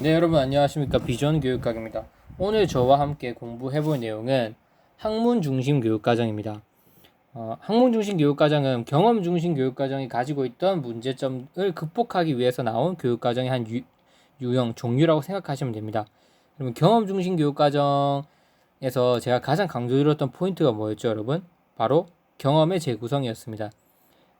네, 여러분 안녕하십니까. 비전 교육학입니다. 오늘 저와 함께 공부해볼 내용은 학문 중심 교육과정입니다. 학문 중심 교육과정은 경험 중심 교육과정이 가지고 있던 문제점을 극복하기 위해서 나온 교육과정의 한 유형, 종류라고 생각하시면 됩니다. 그러면 경험 중심 교육과정에서 제가 가장 강조드렸던 포인트가 뭐였죠, 여러분? 바로 경험의 재구성이었습니다.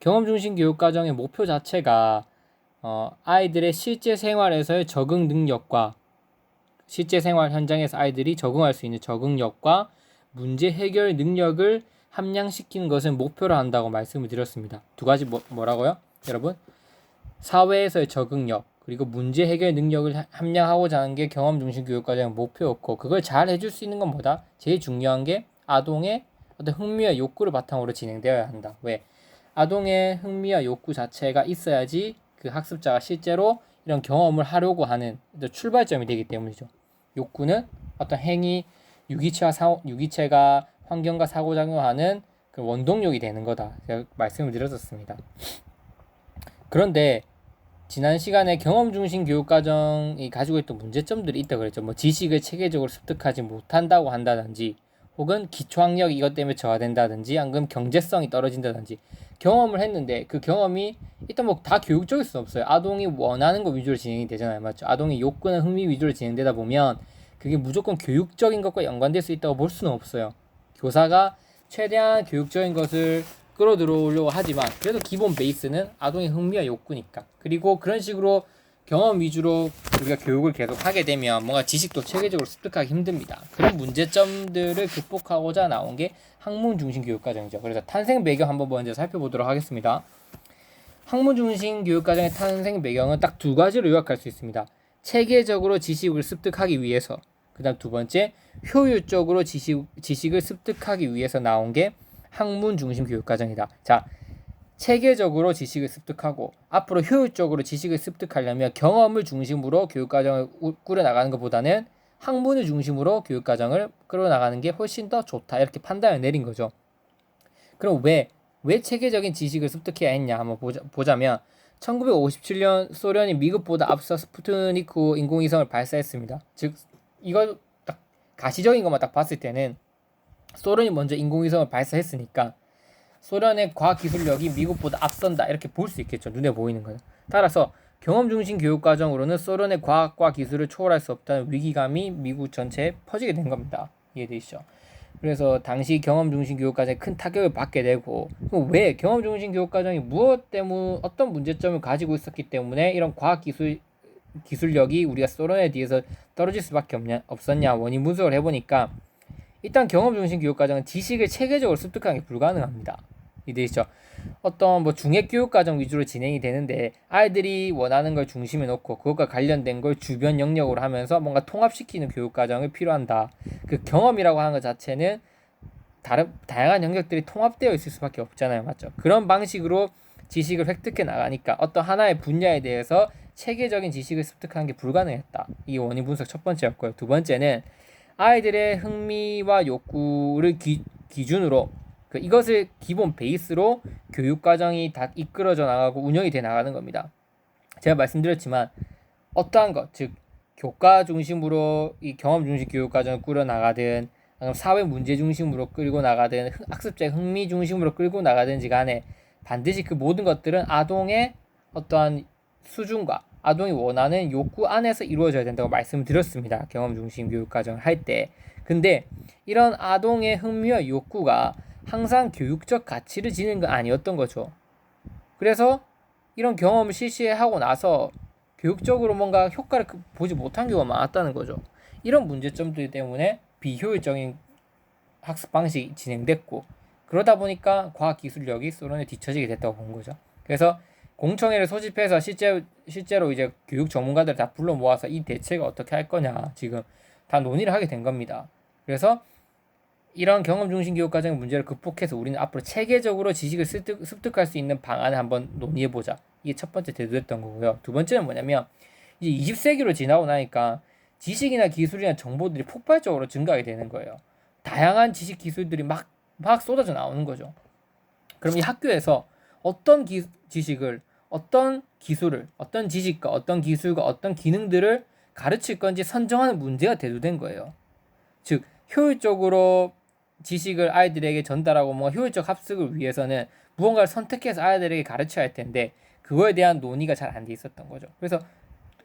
경험 중심 교육과정의 목표 자체가 아이들의 실제 생활에서의 적응 능력과 실제 생활 현장에서 아이들이 적응할 수 있는 적응력과 문제 해결 능력을 함양시키는 것을 목표로 한다고 말씀을 드렸습니다. 두 가지 뭐라고요? 여러분, 사회에서의 적응력 그리고 문제 해결 능력을 함양하고자 하는 게 경험 중심 교육과정의 목표였고, 그걸 잘 해줄 수 있는 건 뭐다? 제일 중요한 게 아동의 어떤 흥미와 욕구를 바탕으로 진행되어야 한다. 왜? 아동의 흥미와 욕구 자체가 있어야지 그 학습자가 실제로 이런 경험을 하려고 하는 출발점이 되기 때문이죠. 욕구는 어떤 행위, 유기체가 환경과 상호작용하는 그 원동력이 되는 거다. 제가 말씀을 드렸었습니다. 그런데 지난 시간에 경험 중심 교육과정이 가지고 있던 문제점들이 있다고 그랬죠. 뭐 지식을 체계적으로 습득하지 못한다고 한다든지, 혹은 기초학력이 이것 때문에 저하된다든지, 아니면 경제성이 떨어진다든지. 경험을 했는데 그 경험이 일단 뭐 다 교육적일 수는 없어요. 아동이 원하는 거 위주로 진행이 되잖아요, 맞죠? 아동의 욕구나 흥미 위주로 진행되다 보면 그게 무조건 교육적인 것과 연관될 수 있다고 볼 수는 없어요. 교사가 최대한 교육적인 것을 끌어들어오려고 하지만 그래도 기본 베이스는 아동의 흥미와 욕구니까. 그리고 그런 식으로 경험 위주로 우리가 교육을 계속 하게 되면 뭔가 지식도 체계적으로 습득하기 힘듭니다. 그런 문제점들을 극복하고자 나온 게 학문 중심 교육과정이죠. 그래서 탄생 배경 한번 먼저 살펴보도록 하겠습니다. 학문 중심 교육과정의 탄생 배경은 딱 두 가지로 요약할 수 있습니다. 체계적으로 지식을 습득하기 위해서, 그 다음 두 번째, 효율적으로 지식을 습득하기 위해서 나온 게 학문 중심 교육과정이다. 자, 체계적으로 지식을 습득하고 앞으로 효율적으로 지식을 습득하려면 경험을 중심으로 교육과정을 꾸려나가는 것보다는 학문을 중심으로 교육과정을 끌어나가는 게 훨씬 더 좋다, 이렇게 판단을 내린 거죠. 그럼 왜 체계적인 지식을 습득해야 했냐 한번 보자면, 1957년 소련이 미국보다 앞서 스푸트니크 인공위성을 발사했습니다. 즉 이거 딱 가시적인 것만 딱 봤을 때는 소련이 먼저 인공위성을 발사했으니까 소련의 과학기술력이 미국보다 앞선다, 이렇게 볼 수 있겠죠. 눈에 보이는 거예요. 따라서 경험 중심 교육 과정으로는 소련의 과학과 기술을 초월할 수 없다는 위기감이 미국 전체에 퍼지게 된 겁니다. 이해되시죠? 그래서 당시 경험 중심 교육 과정에 큰 타격을 받게 되고, 왜 경험 중심 교육 과정이 무엇 때문에 어떤 문제점을 가지고 있었기 때문에 이런 과학 기술력이 우리가 소련에 비해서 떨어질 수밖에 없었냐 원인 분석을 해보니까, 일단 경험 중심 교육 과정은 지식을 체계적으로 습득하는 게 불가능합니다. 이해되시죠? 어떤 뭐 중액 교육 과정 위주로 진행이 되는데 아이들이 원하는 걸 중심에 놓고 그것과 관련된 걸 주변 영역으로 하면서 뭔가 통합시키는 교육 과정이 필요한다. 그 경험이라고 하는 것 자체는 다양한 영역들이 통합되어 있을 수밖에 없잖아요, 맞죠? 그런 방식으로 지식을 획득해 나가니까 어떤 하나의 분야에 대해서 체계적인 지식을 습득하는 게 불가능했다. 이게 원인 분석 첫 번째였고요. 두 번째는 아이들의 흥미와 욕구를 기준으로 이것을 기본 베이스로 교육 과정이 다 이끌어져 나가고 운영이 돼 나가는 겁니다. 제가 말씀드렸지만 어떠한 것, 즉 교과 중심으로 이 경험 중심 교육 과정을 꾸려 나가든, 사회 문제 중심으로 끌고 나가든, 학습자의 흥미 중심으로 끌고 나가든지 간에 반드시 그 모든 것들은 아동의 어떠한 수준과 아동이 원하는 욕구 안에서 이루어져야 된다고 말씀드렸습니다. 경험 중심 교육 과정을 할 때. 근데 이런 아동의 흥미와 욕구가 항상 교육적 가치를 지닌 건 아니었던 거죠. 그래서 이런 경험을 실시하고 나서 교육적으로 뭔가 효과를 보지 못한 경우가 많았다는 거죠. 이런 문제점들 때문에 비효율적인 학습 방식이 진행됐고, 그러다 보니까 과학기술력이 소련에 뒤처지게 됐다고 본 거죠. 그래서 공청회를 소집해서 실제로 이제 교육 전문가들 다 불러 모아서 이 대책을 어떻게 할 거냐 지금 다 논의를 하게 된 겁니다. 그래서 이런 경험 중심 교육 과정의 문제를 극복해서 우리는 앞으로 체계적으로 지식을 습득할 수 있는 방안을 한번 논의해 보자. 이게 첫 번째 대두였던 거고요. 두 번째는 뭐냐면, 이제 20세기로 지나고 나니까 지식이나 기술이나 정보들이 폭발적으로 증가하게 되는 거예요. 다양한 지식 기술들이 막 쏟아져 나오는 거죠. 그럼 이 학교에서 어떤 지식을, 어떤 기술을, 어떤 지식과 어떤 기술과 어떤 기능들을 가르칠 건지 선정하는 문제가 대두된 거예요. 즉 효율적으로 지식을 아이들에게 전달하고 뭔가 효율적 학습을 위해서는 무언가를 선택해서 아이들에게 가르쳐야 할 텐데 그거에 대한 논의가 잘 안 돼 있었던 거죠. 그래서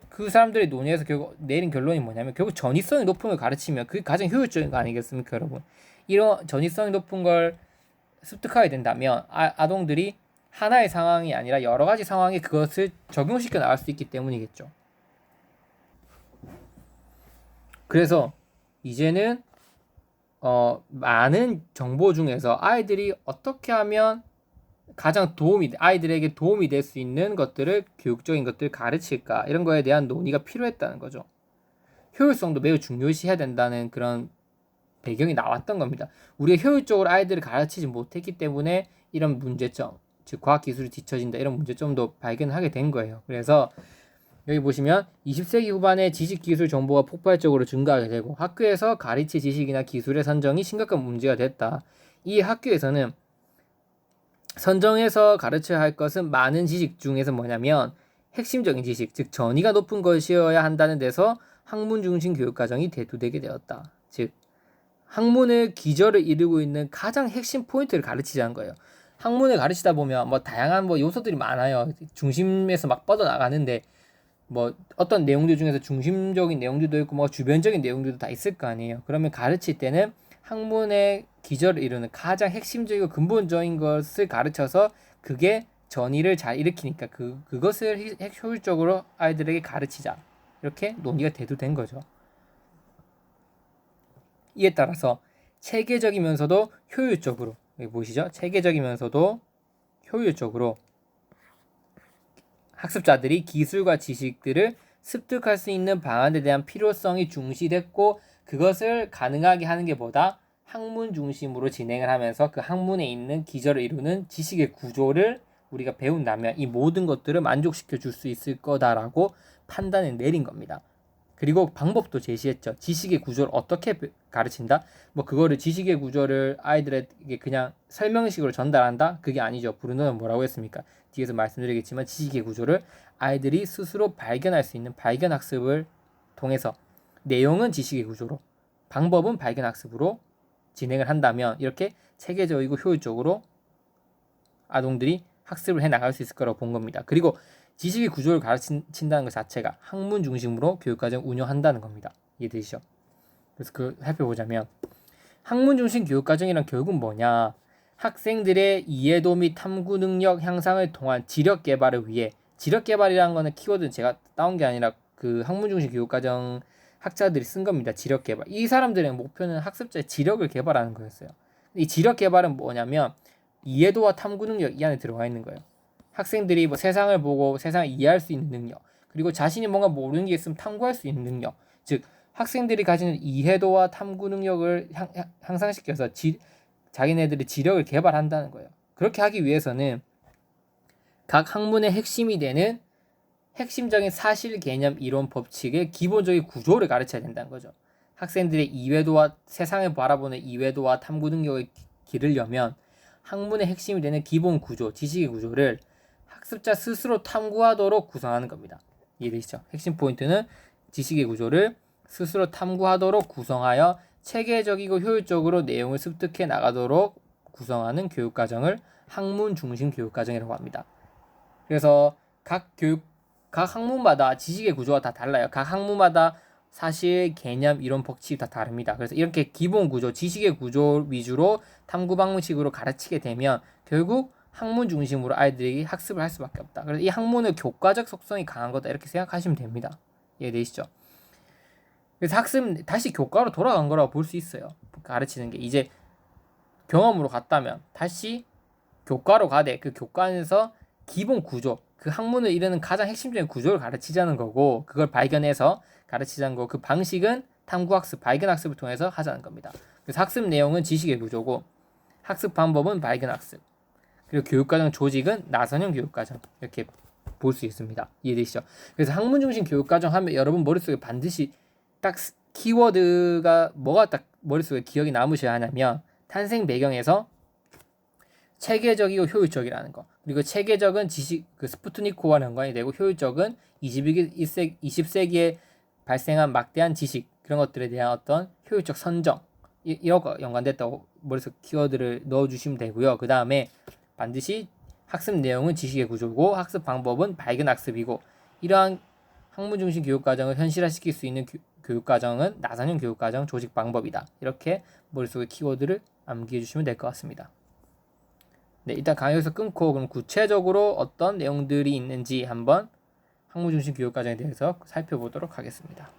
그 사람들이 논의해서 결국 내린 결론이 뭐냐면 결국 전이성이 높은 걸 가르치면 그게 가장 효율적인 거 아니겠습니까, 여러분? 이런 전이성이 높은 걸 습득하게 된다면 아동들이 하나의 상황이 아니라 여러 가지 상황에 그것을 적용시켜 나갈 수 있기 때문이겠죠. 그래서 이제는 많은 정보 중에서 아이들이 어떻게 하면 가장 아이들에게 도움이 될 수 있는 것들을 교육적인 것들을 가르칠까 이런 거에 대한 논의가 필요했다는 거죠. 효율성도 매우 중요시해야 된다는 그런 배경이 나왔던 겁니다. 우리가 효율적으로 아이들을 가르치지 못했기 때문에 이런 문제점, 즉 과학기술이 뒤처진다 이런 문제점도 발견하게 된 거예요. 그래서 여기 보시면 20세기 후반에 지식기술 정보가 폭발적으로 증가하게 되고 학교에서 가르칠 지식이나 기술의 선정이 심각한 문제가 됐다. 이 학교에서는 선정해서 가르쳐야 할 것은 많은 지식 중에서 뭐냐면 핵심적인 지식, 즉 전이가 높은 것이어야 한다는 데서 학문 중심 교육 과정이 대두되게 되었다. 즉 학문의 기저를 이루고 있는 가장 핵심 포인트를 가르치자는 거예요. 학문을 가르치다 보면 뭐 다양한 요소들이 많아요. 중심에서 막 뻗어나가는데 뭐 어떤 내용들 중에서 중심적인 내용들도 있고 뭐 주변적인 내용들도 다 있을 거 아니에요. 그러면 가르칠 때는 학문의 기저를 이루는 가장 핵심적이고 근본적인 것을 가르쳐서 그게 전이를 잘 일으키니까 그것을 효율적으로 아이들에게 가르치자. 이렇게 논의가 대두된 거죠. 이에 따라서 체계적이면서도 효율적으로, 여기 보시죠? 체계적이면서도 효율적으로 학습자들이 기술과 지식들을 습득할 수 있는 방안에 대한 필요성이 중시됐고 그것을 가능하게 하는 게 뭐다? 학문 중심으로 진행을 하면서 그 학문에 있는 기저를 이루는 지식의 구조를 우리가 배운다면 이 모든 것들을 만족시켜 줄 수 있을 거다라고 판단을 내린 겁니다. 그리고 방법도 제시했죠. 지식의 구조를 어떻게 가르친다? 뭐 그거를 지식의 구조를 아이들에게 그냥 설명식으로 전달한다? 그게 아니죠. 브루노는 뭐라고 했습니까? 뒤에서 말씀드리겠지만 지식의 구조를 아이들이 스스로 발견할 수 있는 발견학습을 통해서 내용은 지식의 구조로 방법은 발견학습으로 진행을 한다면 이렇게 체계적이고 효율적으로 아동들이 학습을 해나갈 수 있을 거라고 본 겁니다. 그리고 지식의 구조를 가르친다는 것 자체가 학문 중심으로 교육과정을 운영한다는 겁니다. 이해되시죠? 그래서 살펴보자면 학문 중심 교육과정이란 결국은 뭐냐? 학생들의 이해도 및 탐구 능력 향상을 통한 지력 개발을 위해 지력 개발이라는 거는 키워드는 제가 따온 게 아니라 그 학문 중심 교육과정 학자들이 쓴 겁니다. 지력 개발. 이 사람들의 목표는 학습자의 지력을 개발하는 거였어요. 이 지력 개발은 뭐냐면 이해도와 탐구 능력 이 안에 들어가 있는 거예요. 학생들이 뭐 세상을 보고 세상을 이해할 수 있는 능력, 그리고 자신이 뭔가 모르는 게 있으면 탐구할 수 있는 능력, 즉 학생들이 가지는 이해도와 탐구 능력을 향상시켜서 자기네들의 지력을 개발한다는 거예요. 그렇게 하기 위해서는 각 학문의 핵심이 되는 핵심적인 사실 개념 이론 법칙의 기본적인 구조를 가르쳐야 된다는 거죠. 학생들의 이해도와 세상을 바라보는 이해도와 탐구 능력을 기르려면 학문의 핵심이 되는 기본 구조, 지식의 구조를 학습자 스스로 탐구하도록 구성하는 겁니다. 이해되시죠? 핵심 포인트는 지식의 구조를 스스로 탐구하도록 구성하여 체계적이고 효율적으로 내용을 습득해 나가도록 구성하는 교육과정을 학문 중심 교육과정이라고 합니다. 그래서 각 학문마다 지식의 구조가 다 달라요. 각 학문마다 사실, 개념, 이론, 법칙이 다 다릅니다. 그래서 이렇게 기본 구조, 지식의 구조 위주로 탐구 방식으로 가르치게 되면 결국 학문 중심으로 아이들이 학습을 할 수밖에 없다. 그래서 이 학문의 교과적 속성이 강한 거다 이렇게 생각하시면 됩니다. 이해되시죠? 그래서 학습은 다시 교과로 돌아간 거라고 볼 수 있어요. 가르치는 게 이제 경험으로 갔다면 다시 교과로 가되 그 교과 안에서 기본 구조, 그 학문을 이루는 가장 핵심적인 구조를 가르치자는 거고 그걸 발견해서 가르치자는 거고 그 방식은 탐구학습, 발견학습을 통해서 하자는 겁니다. 그래서 학습 내용은 지식의 구조고 학습 방법은 발견학습, 그리고 교육과정 조직은 나선형 교육과정 이렇게 볼 수 있습니다. 이해되시죠? 그래서 학문 중심 교육과정 하면 여러분 머릿속에 반드시 딱 키워드가 뭐가 딱 머릿속에 기억이 남으셔야 하냐면 탄생 배경에서 체계적이고 효율적이라는 거. 그리고 체계적은 지식 스푸트니크와 연관이 되고 효율적은 20세기에 발생한 막대한 지식 그런 것들에 대한 어떤 효율적 선정 이런 거 연관됐다고 머릿속 키워드를 넣어주시면 되고요. 그 다음에 반드시 학습 내용은 지식의 구조고 학습 방법은 밝은 학습이고 이러한 학문 중심 교육 과정을 현실화시킬 수 있는 교육 과정은 나선형 교육 과정 조직 방법이다. 이렇게 머릿속에 키워드를 암기해 주시면 될 것 같습니다. 네, 일단 강의에서 끊고 그럼 구체적으로 어떤 내용들이 있는지 한번 학문 중심 교육 과정에 대해서 살펴보도록 하겠습니다.